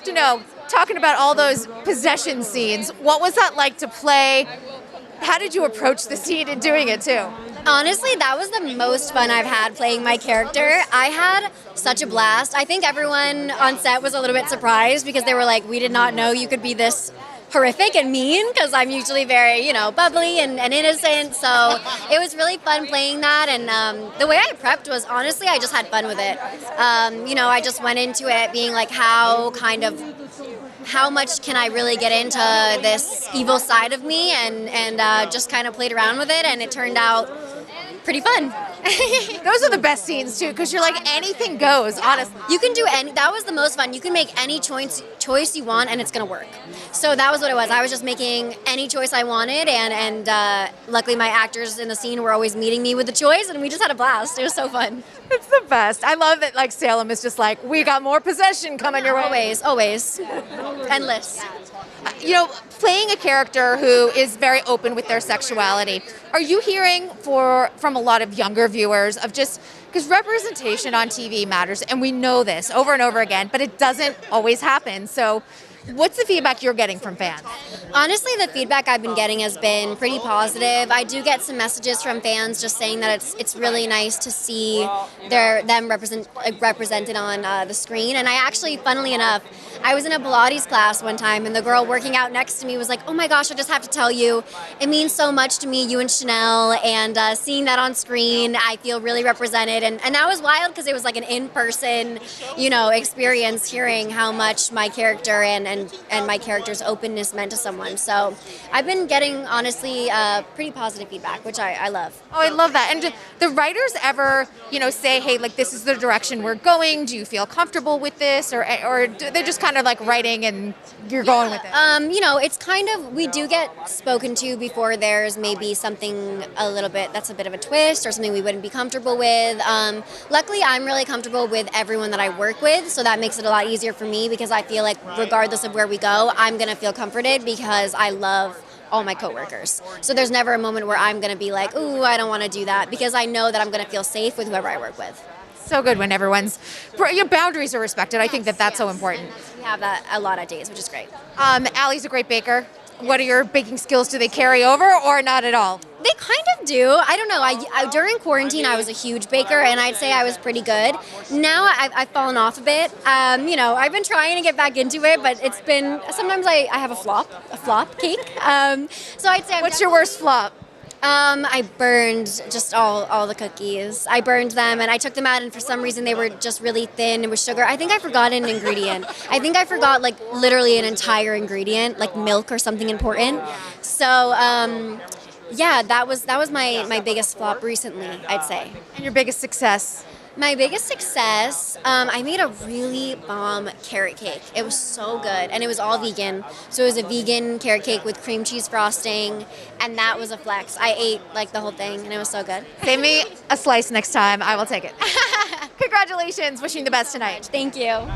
have to know, talking about all those possession scenes, what was that like to play? How did you approach the scene and doing it too? Honestly, that was the most fun I've had playing my character. I had such a blast. I think everyone on set was a little bit surprised because they were like, we did not know you could be this horrific and mean, because I'm usually very, bubbly and innocent. So it was really fun playing that. And the way I prepped was, honestly, I just had fun with it. I just went into it being like, how much can I really get into this evil side of me, and just kind of played around with it, and it turned out pretty fun. Those are the best scenes too, because you're like, anything goes, honestly. You can do that was the most fun. You can make any choice you want and it's gonna work. So that was what it was. I was just making any choice I wanted, and luckily my actors in the scene were always meeting me with the choice, and we just had a blast. It was so fun. It's the best. I love that, like, Salem is just like, we got more possession coming your way. Always. Endless. Playing a character who is very open with their sexuality, are you hearing from a lot of younger viewers of just, because representation on TV matters, and we know this over and over again, but it doesn't always happen. So what's the feedback you're getting from fans? Honestly, the feedback I've been getting has been pretty positive. I do get some messages from fans just saying that it's really nice to see them represented on the screen. And I actually, funnily enough, I was in a Pilates class one time, and the girl working out next to me was like, oh my gosh, I just have to tell you, it means so much to me, you and Chanel, and seeing that on screen, I feel really represented. And that was wild, because it was like an in-person, experience, hearing how much my character and my character's openness meant to someone. So I've been getting, honestly, pretty positive feedback, which I love. Oh, I love that. And do the writers ever, say, hey, like, this is the direction we're going? Do you feel comfortable with this? Or they're just kind of like writing and you're going with it? It's kind of, we do get spoken to before there's maybe something a little bit that's a bit of a twist or something we wouldn't be comfortable with. Luckily, I'm really comfortable with everyone that I work with, so that makes it a lot easier for me, because I feel like regardless of where we go, I'm going to feel comforted because I love all my coworkers. So there's never a moment where I'm going to be like, ooh, I don't want to do that, because I know that I'm going to feel safe with whoever I work with. So good when your boundaries are respected. I think that's so important. We have that a lot of days, which is great. Allie's a great baker. What are your baking skills? Do they carry over or not at all? They kind of do. I don't know. I during quarantine, I was a huge baker, and I'd say I was pretty good. Now I've fallen off a bit. I've been trying to get back into it, but it's been, sometimes I have a flop cake. So I'd say What's your worst flop? I burned just all the cookies. I burned them, and I took them out, and for some reason they were just really thin and with sugar. I think I forgot an ingredient. I think I forgot, like, literally an entire ingredient, like milk or something important. So that was my biggest flop recently, I'd say. And your biggest success? My biggest success, I made a really bomb carrot cake. It was so good, and it was all vegan. So it was a vegan carrot cake with cream cheese frosting, and that was a flex. I ate like the whole thing, and it was so good. Save me a slice next time. I will take it. Congratulations. Wishing you the best tonight. Thank you.